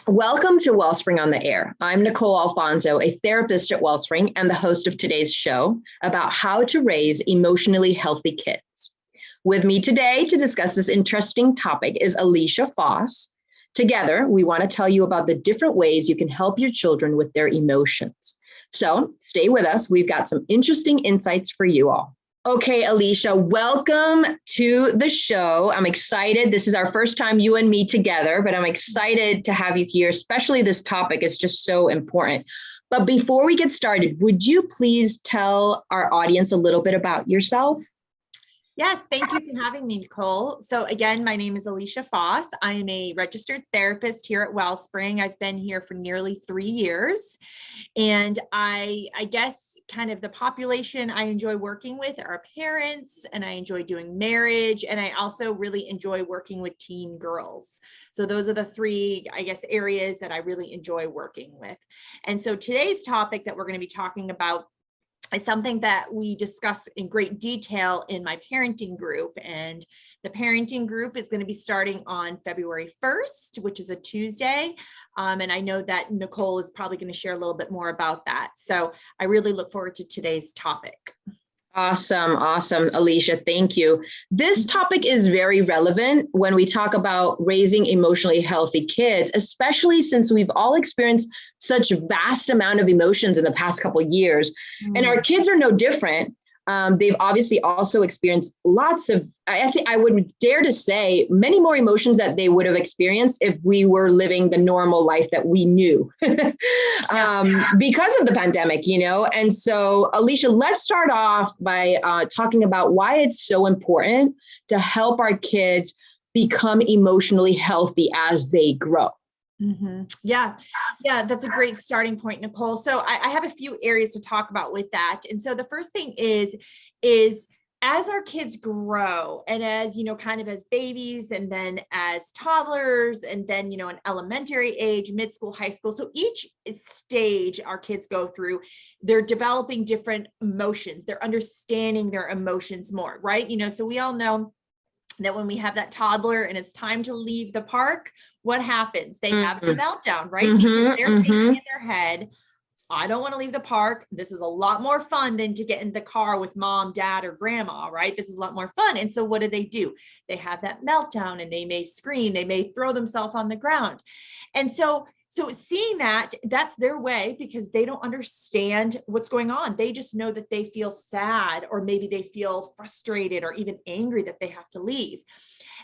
Welcome to Wellspring on the Air. I'm Nicole Alfonso, a therapist at Wellspring and the host of today's show about how to raise emotionally healthy kids. With me today to discuss this interesting topic is Alicia Foss. Together, we want to tell you about the different ways you can help your children with their emotions. So stay with us. We've got some interesting insights for you all. Okay, Alicia, welcome to the show. I'm excited. This is our first time you and me together, but I'm excited to have you here, especially this topic is just so important. But before we get started, would you please tell our audience a little bit about yourself? Yes, thank you for having me, Nicole. So again, my name is Alicia Foss. I am a registered therapist here at Wellspring. I've been here for nearly 3 years. And I guess kind of the population I enjoy working with are parents, and I enjoy doing marriage. And I also really enjoy working with teen girls. So those are the three, I guess, areas that I really enjoy working with. And so today's topic that we're going to be talking about is something that we discuss in great detail in my parenting group. And the parenting group is going to be starting on February 1st, which is a Tuesday. And I know that Nicole is probably going to share a little bit more about that. So I really look forward to today's topic. Awesome. Alicia, thank you. This topic is very relevant when we talk about raising emotionally healthy kids, especially since we've all experienced such vast amount of emotions in the past couple of years. And our kids are no different. They've obviously also experienced lots of, I think I would dare to say, many more emotions that they would have experienced if we were living the normal life that we knew because of the pandemic, And so, Alicia, let's start off by talking about why it's so important to help our kids become emotionally healthy as they grow. Mm-hmm. Yeah, that's a great starting point, Nicole. So I have a few areas to talk about with that. And so the first thing is as our kids grow and as, kind of as babies and then as toddlers and then, in elementary age, mid-school, high school. So each stage our kids go through, they're developing different emotions. They're understanding their emotions more, right? So we all know that when we have that toddler and it's time to leave the park, what happens? They have a meltdown, right? Because they're thinking in their head, I don't want to leave the park. This is a lot more fun than to get in the car with mom, dad, or grandma, right? This is a lot more fun. And so what do? They have that meltdown and they may scream, they may throw themselves on the ground. And so seeing that's their way because they don't understand what's going on. They just know that they feel sad or maybe they feel frustrated or even angry that they have to leave.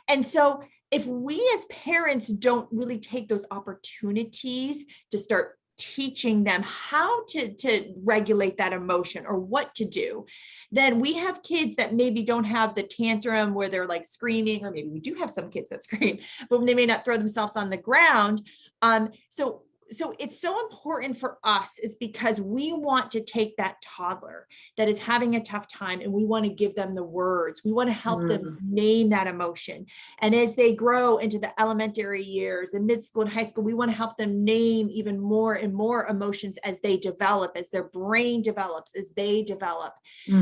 And so if we as parents don't really take those opportunities to start teaching them how to regulate that emotion or what to do, then we have kids that maybe don't have the tantrum where they're like screaming, or maybe we do have some kids that scream, but they may not throw themselves on the ground. So it's so important for us is because we want to take that toddler that is having a tough time and we want to give them the words. We want to help them name that emotion. And as they grow into the elementary years and mid-school and high school, we want to help them name even more and more emotions as they develop, as their brain develops, as they develop.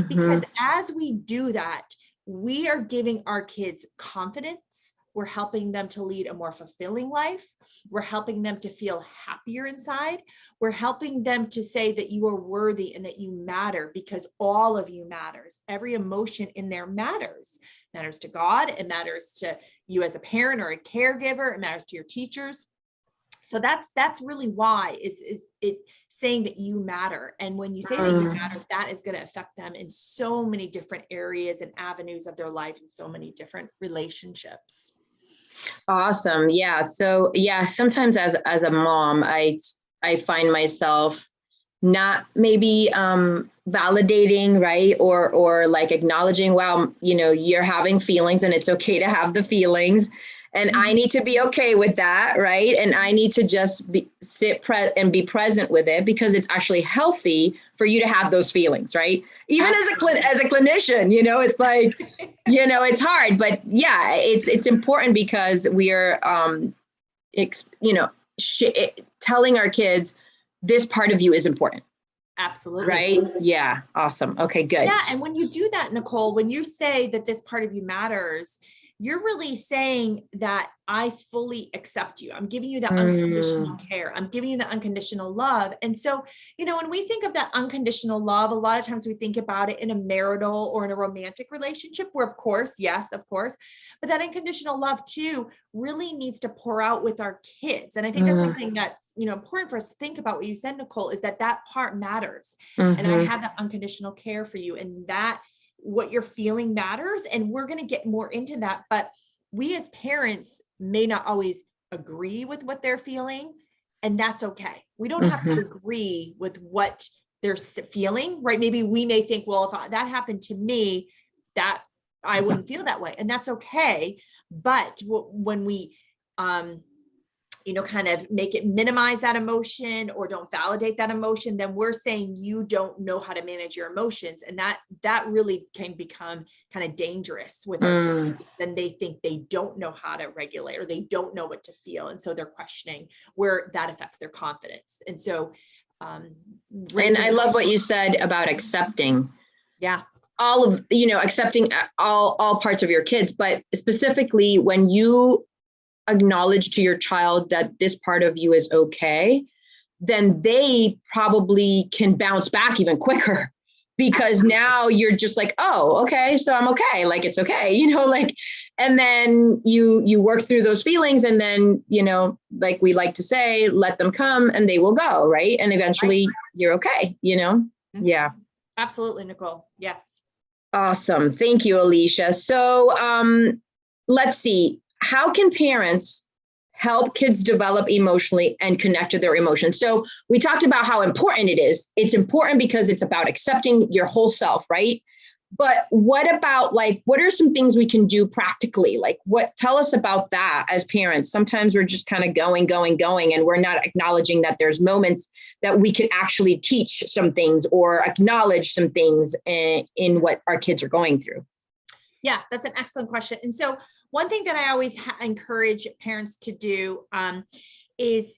Because as we do that, we are giving our kids confidence. We're helping them to lead a more fulfilling life. We're helping them to feel happier inside. We're helping them to say that you are worthy and that you matter because all of you matters. Every emotion in there matters. It matters to God. It matters to you as a parent or a caregiver. It matters to your teachers. So that's really why is it saying that you matter. And when you say that you matter, that is going to affect them in so many different areas and avenues of their life and so many different relationships. Awesome. Yeah. So sometimes as a mom, I find myself not maybe validating, right? Or like acknowledging, wow, you're having feelings and it's okay to have the feelings. And I need to be okay with that, right? And I need to just sit and be present with it because it's actually healthy for you to have those feelings, right? Even as a clinician, it's like, it's hard, but yeah, it's important because we are, telling our kids this part of you is important. Absolutely. Right? Yeah. Awesome. Okay, good. Yeah. And when you do that, Nicole, when you say that this part of you matters, you're really saying that I fully accept you. I'm giving you that unconditional care. I'm giving you the unconditional love. And so, when we think of that unconditional love, a lot of times we think about it in a marital or in a romantic relationship where, of course, yes, of course, but that unconditional love too really needs to pour out with our kids. And I think that's something that's, important for us to think about. What you said, Nicole, is that part matters. And I have that unconditional care for you, and that what you're feeling matters. And we're going to get more into that, but we as parents may not always agree with what they're feeling, and that's okay. We don't have to agree with what they're feeling, right? Maybe we may think, well, if that happened to me, that I wouldn't feel that way, and that's okay. But when we kind of make it minimize that emotion or don't validate that emotion, then we're saying you don't know how to manage your emotions. And that really can become kind of dangerous with our kids. Then they think they don't know how to regulate, or they don't know what to feel. And so they're questioning, where that affects their confidence. And so, and I love what you said about accepting. Yeah. All of, accepting all parts of your kids, but specifically when you acknowledge to your child that this part of you is okay, then they probably can bounce back even quicker, because now you're just like, oh, okay, so I'm okay. Like, it's okay, and then you work through those feelings, and then, like we like to say, let them come and they will go. Right. And eventually you're okay, Yeah. Absolutely, Nicole. Yes. Awesome. Thank you, Alicia. So let's see. How can parents help kids develop emotionally and connect to their emotions? So we talked about how important it is. It's important because it's about accepting your whole self, right? But what about, what are some things we can do practically? Tell us about that as parents. Sometimes we're just kind of going, and we're not acknowledging that there's moments that we can actually teach some things or acknowledge some things in what our kids are going through. Yeah, that's an excellent question. And so one thing that I always encourage parents to do is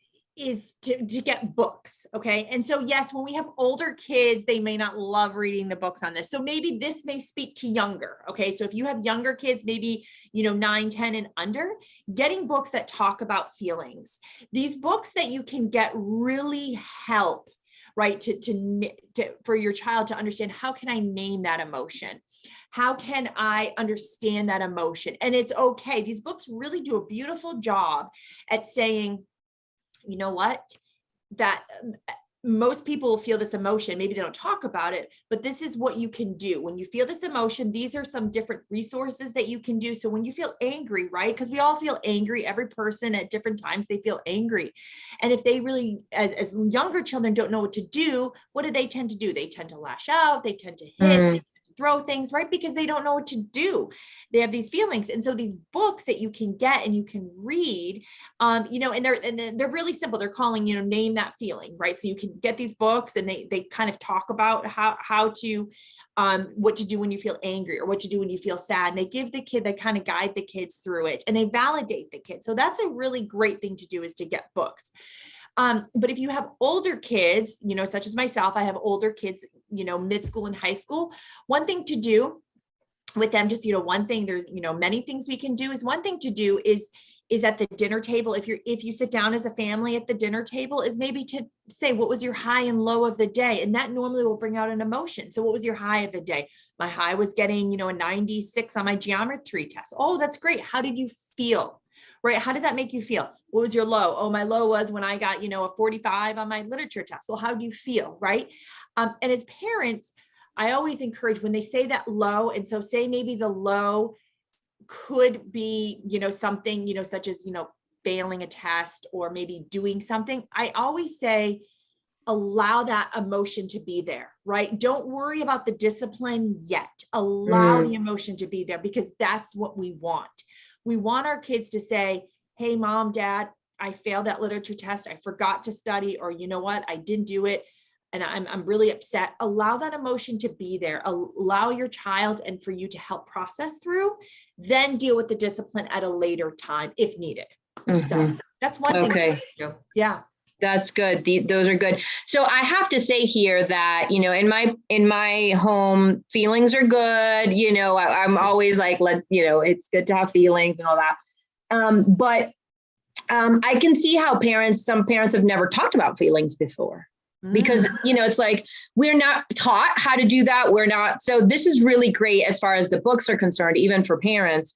to get books. Okay. And so, yes, when we have older kids, they may not love reading the books on this. So maybe this may speak to younger. Okay. So if you have younger kids, maybe, 9, 10 and under, getting books that talk about feelings, these books that you can get really help, right? For your child to understand, how can I name that emotion? How can I understand that emotion? And it's okay. These books really do a beautiful job at saying, you know what, that most people feel this emotion. Maybe they don't talk about it, but this is what you can do. When you feel this emotion, these are some different resources that you can do. So when you feel angry, right? Because we all feel angry. Every person at different times, they feel angry. And if they really, as younger children, don't know what to do, what do they tend to do? They tend to lash out. They tend to hit. They tend to throw things, right? Because they don't know what to do. They have these feelings. And so these books that you can get and you can read, and they're really simple. They're calling, name that feeling, right? So you can get these books, and they kind of talk about how to, what to do when you feel angry, or what to do when you feel sad. And they give the kid, they kind of guide the kids through it, and they validate the kid. So that's a really great thing to do, is to get books. But if you have older kids, such as myself, I have older kids, mid-school and high school. One thing to do with them, just, one thing, there's, many things we can do, is one thing to do is at the dinner table. If you sit down as a family at the dinner table, is maybe to say, what was your high and low of the day? And that normally will bring out an emotion. So what was your high of the day? My high was getting, a 96 on my geometry test. Oh, that's great. How did you feel? Right? How did that make you feel? What was your low? Oh, my low was when I got, a 45 on my literature test. Well, how do you feel? Right? And as parents, I always encourage when they say that low. And so say maybe the low could be, something, such as, failing a test, or maybe doing something. I always say, allow that emotion to be there, right? Don't worry about the discipline yet. Allow the emotion to be there, because that's what we want. We want our kids to say, hey, mom, dad, I failed that literature test. I forgot to study, or you know what? I didn't do it, and I'm really upset. Allow that emotion to be there. Allow your child and for you to help process through, then deal with the discipline at a later time if needed. So that's one thing. Okay. Yeah. That's good. Those are good. So I have to say here that, in my home, feelings are good. I'm always like, it's good to have feelings and all that. But I can see how some parents have never talked about feelings before. Because, it's like, we're not taught how to do that. We're not. So this is really great as far as the books are concerned, even for parents,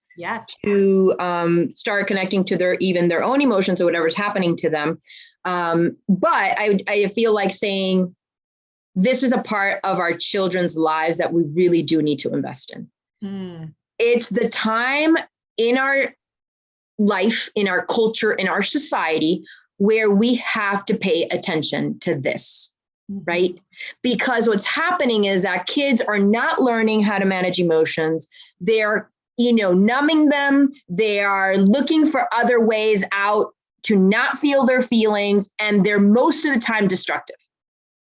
to start connecting to their own emotions or whatever's happening to them. But I feel like saying this is a part of our children's lives that we really do need to invest in. It's the time in our life, in our culture, in our society, where we have to pay attention to this, right? Because what's happening is that kids are not learning how to manage emotions. They're, numbing them. They are looking for other ways out to not feel their feelings. And they're most of the time destructive.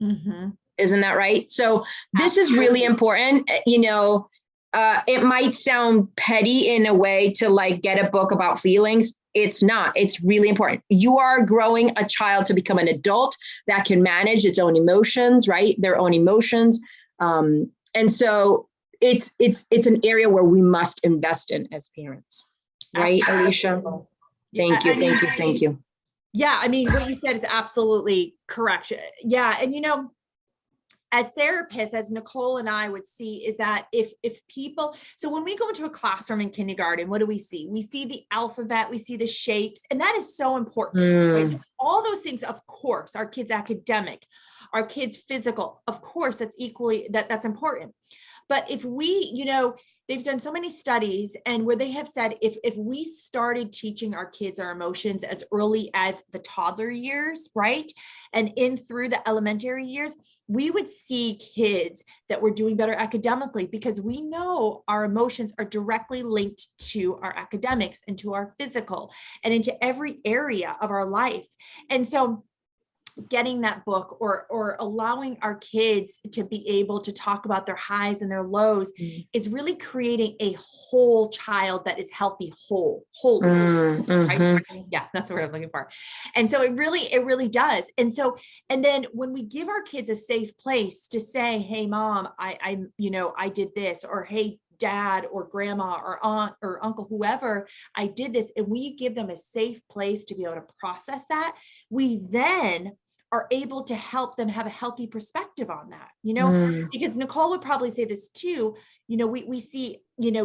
Isn't that right? So this is really important. It might sound petty in a way to like get a book about feelings. It's not. It's really important. You are growing a child to become an adult that can manage its own emotions, right? Their own emotions. And so it's an area where we must invest in as parents. Right, absolutely. Alicia? Thank you. Yeah, I mean, what you said is absolutely correct. Yeah. And as therapists, as Nicole and I would see, is that if people, so when we go into a classroom in kindergarten, what do we see? We see the alphabet, we see the shapes, and that is so important. Right? All those things, of course, our kids' academic, our kids' physical, of course, that's important. But if we, they've done so many studies and where they have said, if we started teaching our kids our emotions as early as the toddler years, right? And in through the elementary years, we would see kids that were doing better academically because we know our emotions are directly linked to our academics and to our physical and into every area of our life. And so getting that book or allowing our kids to be able to talk about their highs and their lows is really creating a whole child that is healthy, whole, right? Yeah, that's what I'm looking for. And so it really does. And then when we give our kids a safe place to say, hey, mom, I did this, or hey, dad or grandma or aunt or uncle, whoever, I did this, and we give them a safe place to be able to process that, we then are able to help them have a healthy perspective on that, because Nicole would probably say this too, we see,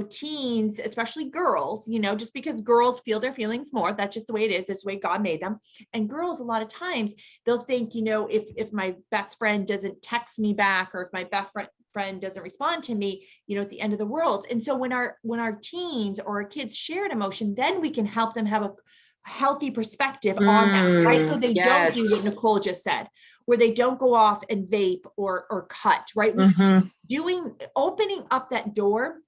teens, especially girls, just because girls feel their feelings more, that's just the way it is. It's the way God made them. And girls, a lot of times they'll think, if my best friend doesn't text me back, or if my best friend doesn't respond to me, it's the end of the world. And so when our teens or our kids share an emotion, then we can help them have a healthy perspective on that, right? So they don't do what Nicole just said, where they don't go off and vape or cut, right? Opening up that door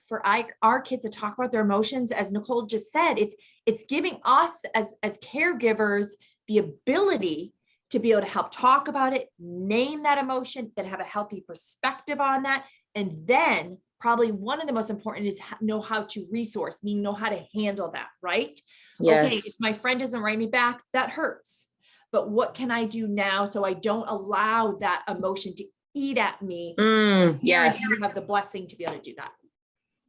for our kids to talk about their emotions, as Nicole just said, it's giving us as caregivers the ability to be able to help talk about it, name that emotion, then have a healthy perspective on that, and then probably one of the most important is know how to resource, meaning know how to handle that, right? Yes. Okay, if my friend doesn't write me back, that hurts. But what can I do now so I don't allow that emotion to eat at me? Yes. You have the blessing to be able to do that.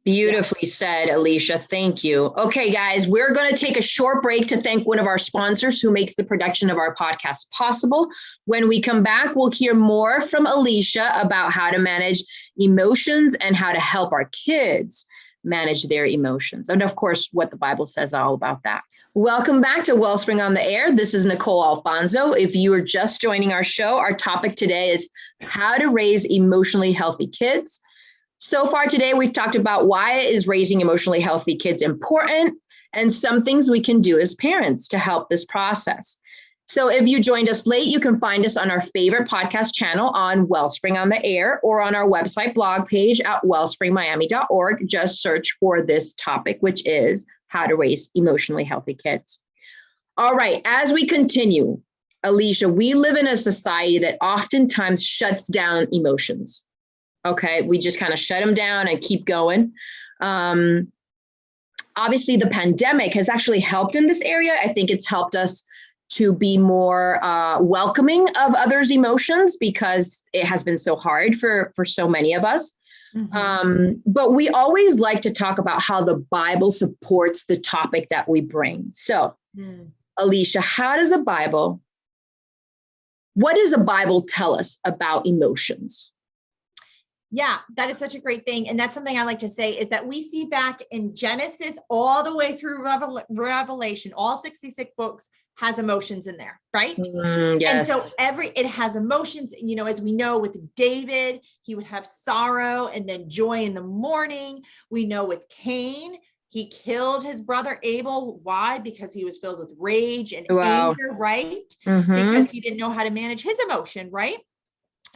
Beautifully said, Alicia. Thank you. Okay, guys, we're going to take a short break to thank one of our sponsors who makes the production of our podcast possible. When we come back, we'll hear more from Alicia about how to manage emotions and how to help our kids manage their emotions. And of course, what the Bible says all about that. Welcome back to Wellspring on the Air. This is Nicole Alfonso. If you are just joining our show, our topic today is how to raise emotionally healthy kids. So far today, we've talked about why is raising emotionally healthy kids important and some things we can do as parents to help this process. So if you joined us late, you can find us on our favorite podcast channel on Wellspring on the Air or on our website blog page at wellspringmiami.org. Just search for this topic, which is how to raise emotionally healthy kids. All right, as we continue, Alicia, we live in a society that oftentimes shuts down emotions. Okay, we just kind of shut them down and keep going. Obviously, the pandemic has actually helped in this area. I think it's helped us to be more welcoming of others' emotions, because it has been so hard for so many of us. But we always like to talk about how the Bible supports the topic that we bring. So, Alicia, what does the Bible tell us about emotions? Yeah, that is such a great thing. And that's something I like to say, is that we see back in Genesis all the way through Revelation, all 66 books has emotions in there, right? Yes. And so it has emotions, as we know with David, he would have sorrow and then joy in the morning. We know with Cain, he killed his brother Abel. Why? Because he was filled with rage and anger, right? Because he didn't know how to manage his emotion, right?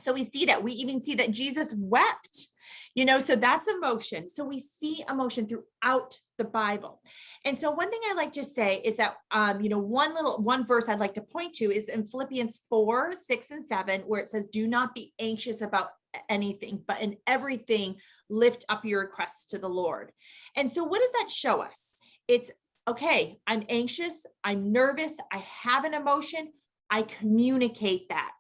So we see that. We even see that Jesus wept, so that's emotion. So we see emotion throughout the Bible. And so one thing I like to say is that, one verse I'd like to point to is in Philippians 4:6-7, where it says, do not be anxious about anything, but in everything, lift up your requests to the Lord. And so what does that show us? It's, okay, I'm anxious, I'm nervous, I have an emotion, I communicate that.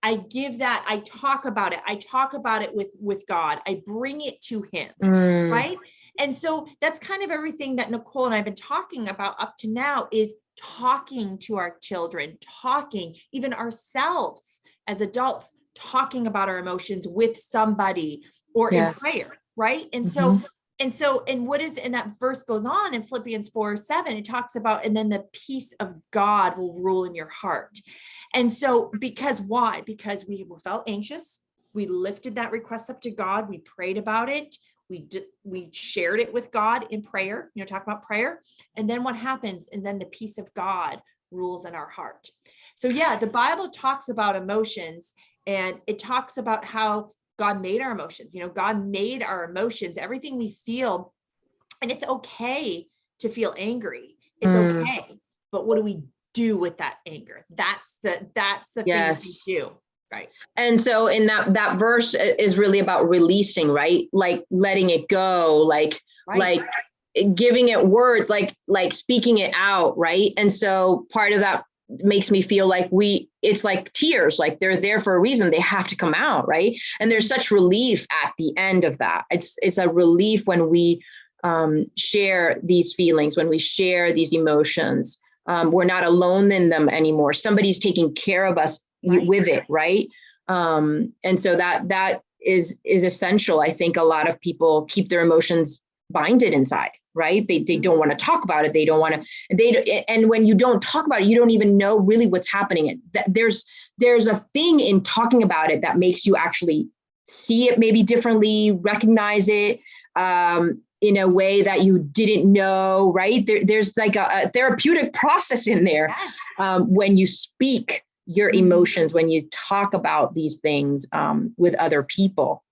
I give that, I talk about it. I talk about it with God. I bring it to him, right? And so that's kind of everything that Nicole and I've been talking about up to now, is talking to our children, talking, even ourselves as adults, talking about our emotions with somebody or in prayer, right? And and what is, and that verse goes on in Philippians 4:7, it talks about, and then the peace of God will rule in your heart. And so, because why? Because we felt anxious. We lifted that request up to God. We prayed about it. We shared it with God in prayer, talk about prayer. And then what happens? And then the peace of God rules in our heart. So yeah, the Bible talks about emotions, and it talks about how God made our emotions. God made our emotions, everything we feel. And it's okay to feel angry. It's okay. But what do we do with that anger? That's the thing we do. Right. And so in that verse is really about releasing, right? Like letting it go, like giving it words, like speaking it out, right? And so part of that makes me feel like it's like tears, like they're there for a reason. They have to come out, right? And there's such relief at the end of that. It's a relief when we share these feelings, when we share these emotions. We're not alone in them anymore. Somebody's taking care of us with it, right? And so that is essential. I think a lot of people keep their emotions binded inside, right? They don't want to talk about it. They don't want to, and when you don't talk about it, you don't even know really what's happening. There's a thing in talking about it that makes you actually see it maybe differently, recognize it, in a way that you didn't know, right? There's like a therapeutic process in there. When you speak your emotions, when you talk about these things with other people.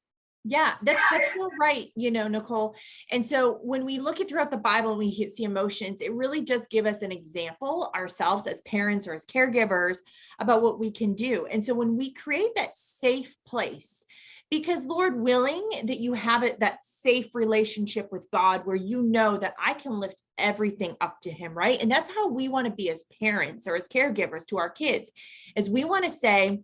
Yeah, that's so right, Nicole. And so when we look at throughout the Bible and we see emotions, it really does give us an example ourselves as parents or as caregivers about what we can do. And so when we create that safe place, because Lord willing that you have that safe relationship with God where you know that I can lift everything up to him, right? And that's how we want to be as parents or as caregivers to our kids, is we want to say,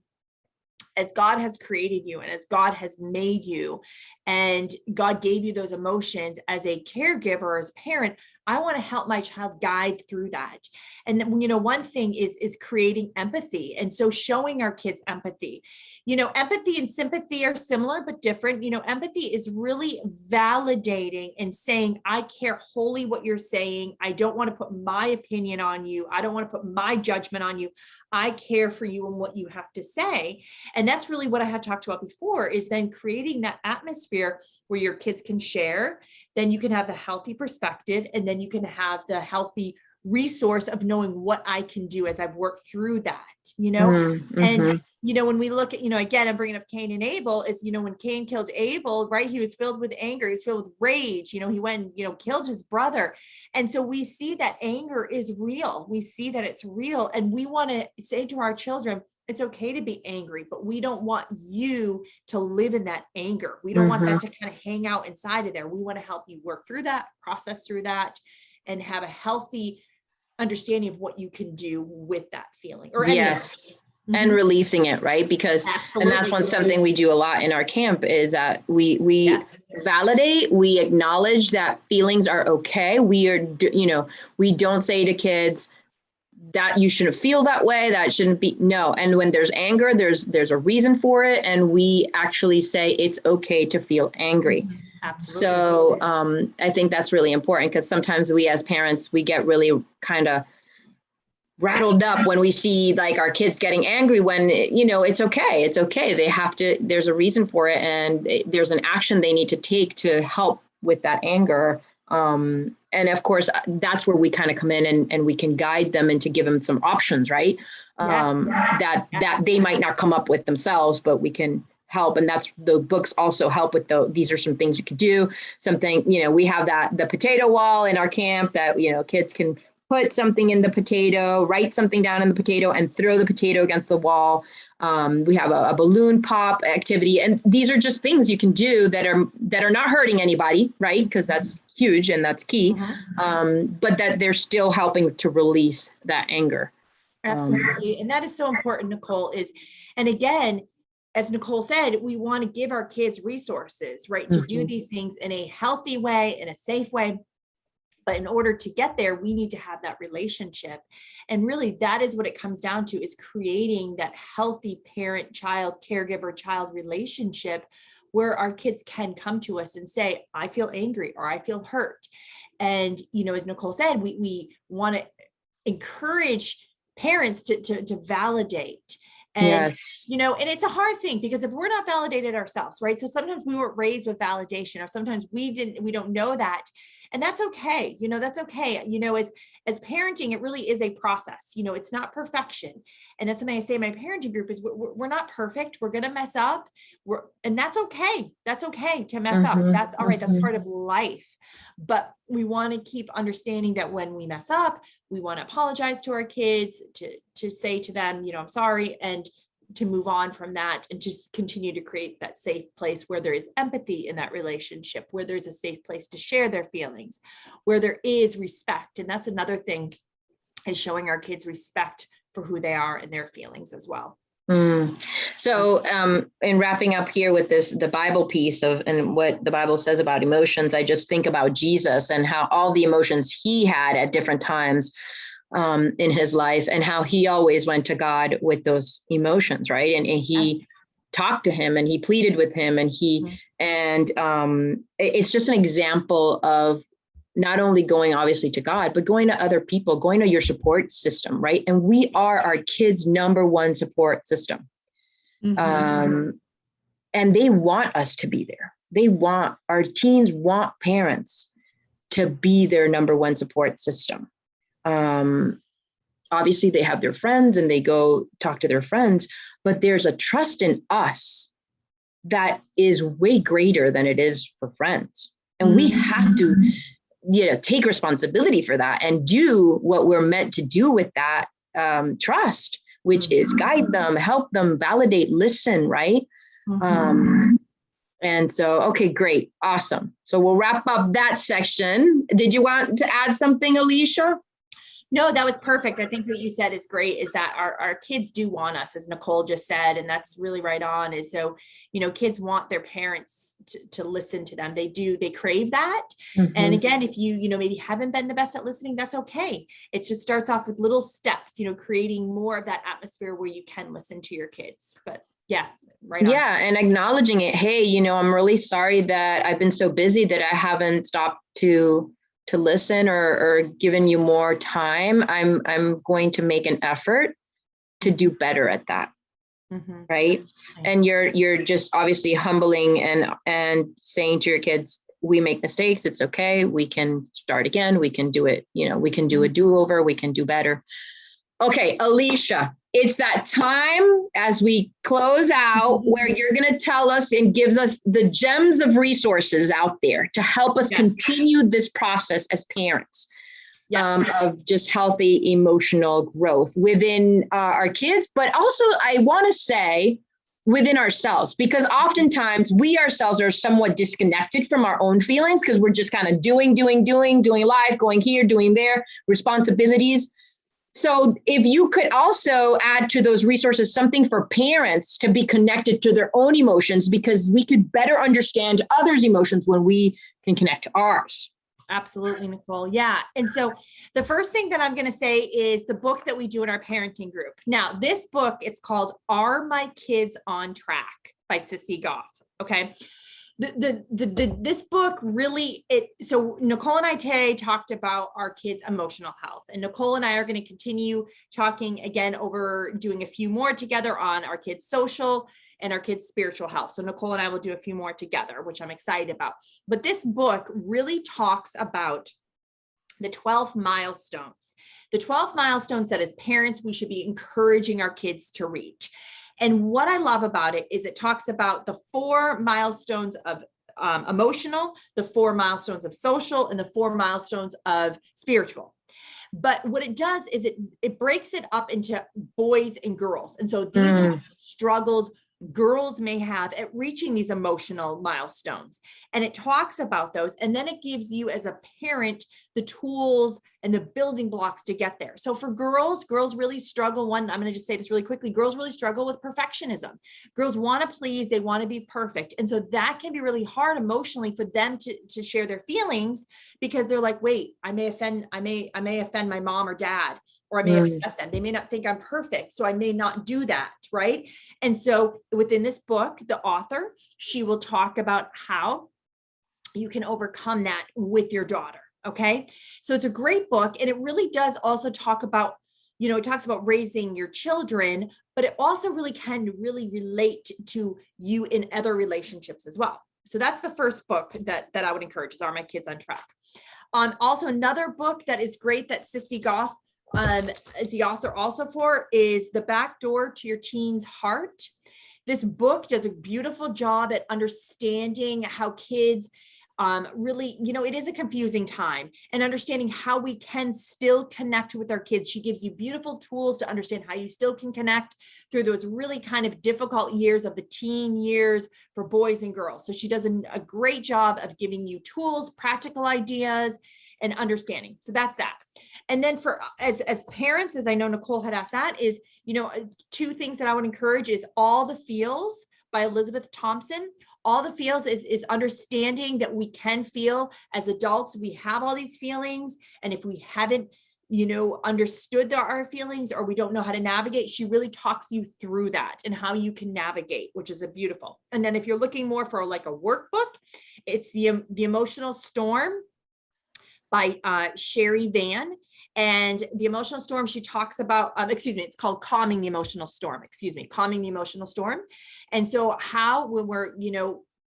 as God has created you and as God has made you, and God gave you those emotions as a caregiver or as a parent, I want to help my child guide through that. And then, one thing is creating empathy. And so showing our kids empathy. Empathy and sympathy are similar, but different. Empathy is really validating and saying, I care wholly what you're saying. I don't want to put my opinion on you. I don't want to put my judgment on you. I care for you and what you have to say. And that's really what I had talked about before, is then creating that atmosphere where your kids can share, then you can have the healthy perspective, and then you can have the healthy resource of knowing what I can do as I've worked through that, and, when we look at, again, I'm bringing up Cain and Abel, is, when Cain killed Abel, right, he was filled with anger, he was filled with rage, he went, killed his brother. And so we see that anger is real. We see that it's real. And we want to say to our children, it's okay to be angry, but we don't want you to live in that anger. We don't want that to kind of hang out inside of there. We want to help you work through that, process through that, and have a healthy understanding of what you can do with that feeling or yes. any And releasing it, right? Because, Absolutely. and that's something we do a lot in our camp is that we Yes. validate, we acknowledge that feelings are okay. We are, we don't say to kids that you shouldn't feel that way, that shouldn't be, no. And when there's anger, there's a reason for it. And we actually say it's okay to feel angry. Absolutely. So I think that's really important because sometimes we as parents, we get really kind of rattled up when we see like our kids getting angry when, it's okay. It's okay. They have to, there's a reason for it. And there's an action they need to take to help with that anger. And of course, that's where we kind of come in and we can guide them and to give them some options, right? Yes. That they might not come up with themselves, but we can help. And that's the books also help with these are some things you could do. Something, we have the potato wall in our camp that, kids can put something in the potato, write something down in the potato and throw the potato against the wall. We have a balloon pop activity. And these are just things you can do that are not hurting anybody, right? Because that's huge and that's key. But that they're still helping to release that anger. Absolutely. And that is so important, Nicole, and again, as Nicole said, we want to give our kids resources, right? To do these things in a healthy way, in a safe way. But in order to get there, we need to have that relationship. And really, that is what it comes down to, is creating that healthy parent-child, caregiver-child relationship where our kids can come to us and say, I feel angry or I feel hurt. And, as Nicole said, we want to encourage parents to validate. And, yes. And it's a hard thing because if we're not validated ourselves, right? So sometimes we weren't raised with validation, or sometimes we don't know that. And that's okay. That's okay. As parenting, it really is a process. It's not perfection. And that's something I say in my parenting group is we're not perfect. We're going to mess up. And that's okay. That's okay to mess up. That's all right. That's part of life. But we want to keep understanding that when we mess up, we want to apologize to our kids, to say to them, I'm sorry, and to move on from that and just continue to create that safe place where there is empathy in that relationship, where there's a safe place to share their feelings, where there is respect. And that's another thing, is showing our kids respect for who they are and their feelings as well. So in wrapping up here with the Bible piece and what the Bible says about emotions, I just think about Jesus and how all the emotions he had at different times in his life, and how he always went to God with those emotions, right? And he talked to him and he pleaded with him, and it's just an example of not only going obviously to God, but going to other people, going to your support system, right? And we are our kids' number one support system. And they want us to be there. Our teens want parents to be their number one support system. Obviously they have their friends and they go talk to their friends, but there's a trust in us that is way greater than it is for friends. And we have to, take responsibility for that and do what we're meant to do with that trust, which is guide them, help them, validate, listen, right? And so, okay, great. Awesome. So we'll wrap up that section. Did you want to add something, Alicia? No, that was perfect. I think what you said is great, is that our kids do want us, as Nicole just said, and that's really right on. Is so, kids want their parents to listen to them. They do, they crave that. And again, if you maybe haven't been the best at listening, that's okay. It just starts off with little steps, creating more of that atmosphere where you can listen to your kids. But yeah, right on. Yeah, and acknowledging it. Hey, I'm really sorry that I've been so busy that I haven't stopped to listen or given you more time. I'm going to make an effort to do better at that. Right. And you're just obviously humbling and saying to your kids, we make mistakes. It's okay. We can start again. We can do it. We can do a do-over. We can do better. Okay, Alicia, it's that time as we close out where you're going to tell us and gives us the gems of resources out there to help us continue this process as parents of just healthy emotional growth within our kids. But also, I want to say within ourselves, because oftentimes we ourselves are somewhat disconnected from our own feelings because we're just kind of doing life, going here, doing there, responsibilities. So if you could also add to those resources something for parents to be connected to their own emotions, because we could better understand others' emotions when we can connect to ours. Absolutely, Nicole. Yeah. And so the first thing that I'm going to say is the book that we do in our parenting group. Now, this book, it's called Are My Kids on Track by Sissy Goff. Okay. This book really, so Nicole and I today talked about our kids' emotional health, and Nicole and I are going to continue talking again over doing a few more together on our kids' social and our kids' spiritual health. So Nicole and I will do a few more together, which I'm excited about. But this book really talks about the 12 milestones that as parents, we should be encouraging our kids to reach. And what I love about it is it talks about the 4 milestones of emotional, the 4 milestones of social, and the 4 milestones of spiritual. But what it does is it breaks it up into boys and girls. And so these are struggles girls may have at reaching these emotional milestones. And it talks about those. And then it gives you as a parent the tools and the building blocks to get there. So for girls really struggle. I'm going to just say this really quickly. Girls really struggle with perfectionism. Girls want to please, they want to be perfect. And so that can be really hard emotionally for them to share their feelings, because they're like, wait, I may offend my mom or dad, or I may upset them. They may not think I'm perfect, so I may not do that. Right. And so within this book, the author, she will talk about how you can overcome that with your daughter. Okay. So it's a great book. And it really does also talk about, it talks about raising your children, but it also really can really relate to you in other relationships as well. So that's the first book that I would encourage is Are My Kids on Track? Also another book that is great that Sissy Goff is the author also for is The Back Door to Your Teen's Heart. This book does a beautiful job at understanding how kids really, it is a confusing time, and understanding how we can still connect with our kids. She gives you beautiful tools to understand how you still can connect through those really kind of difficult years of the teen years for boys and girls. So she does a great job of giving you tools, practical ideas, and understanding. So that's that. And then for as parents, as I know Nicole had asked that, is, 2 things that I would encourage is All the Feels by Elizabeth Thompson. All the Feels is understanding that we can feel as adults. We have all these feelings. And if we haven't, understood our feelings, or we don't know how to navigate, she really talks you through that and how you can navigate, which is a beautiful. And then if you're looking more for like a workbook, it's the Emotional Storm by Sherry Van. And the Emotional Storm, she talks about, it's called Calming the Emotional Storm, Calming the Emotional Storm. And so how, when we're,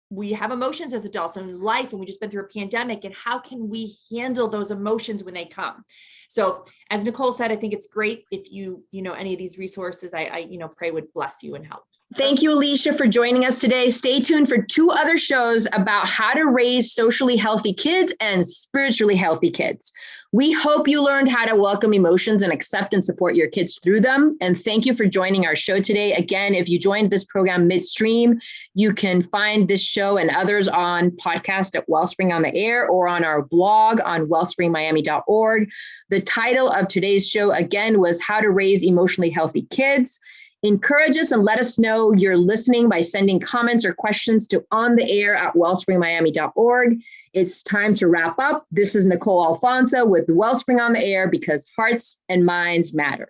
we have emotions as adults in life, and we just been through a pandemic, and how can we handle those emotions when they come? So as Nicole said, I think it's great if any of these resources, I pray would bless you and help. Thank you, Alicia, for joining us today. Stay tuned for 2 other shows about how to raise socially healthy kids and spiritually healthy kids. We hope you learned how to welcome emotions and accept and support your kids through them. And thank you for joining our show today. Again, if you joined this program midstream, you can find this show and others on podcast at Wellspring on the Air, or on our blog on wellspringmiami.org. The title of today's show, again, was How to Raise Emotionally Healthy Kids. Encourage us and let us know you're listening by sending comments or questions to ontheair@wellspringmiami.org. It's time to wrap up. This is Nicole Alfonso with Wellspring on the Air, because hearts and minds matter.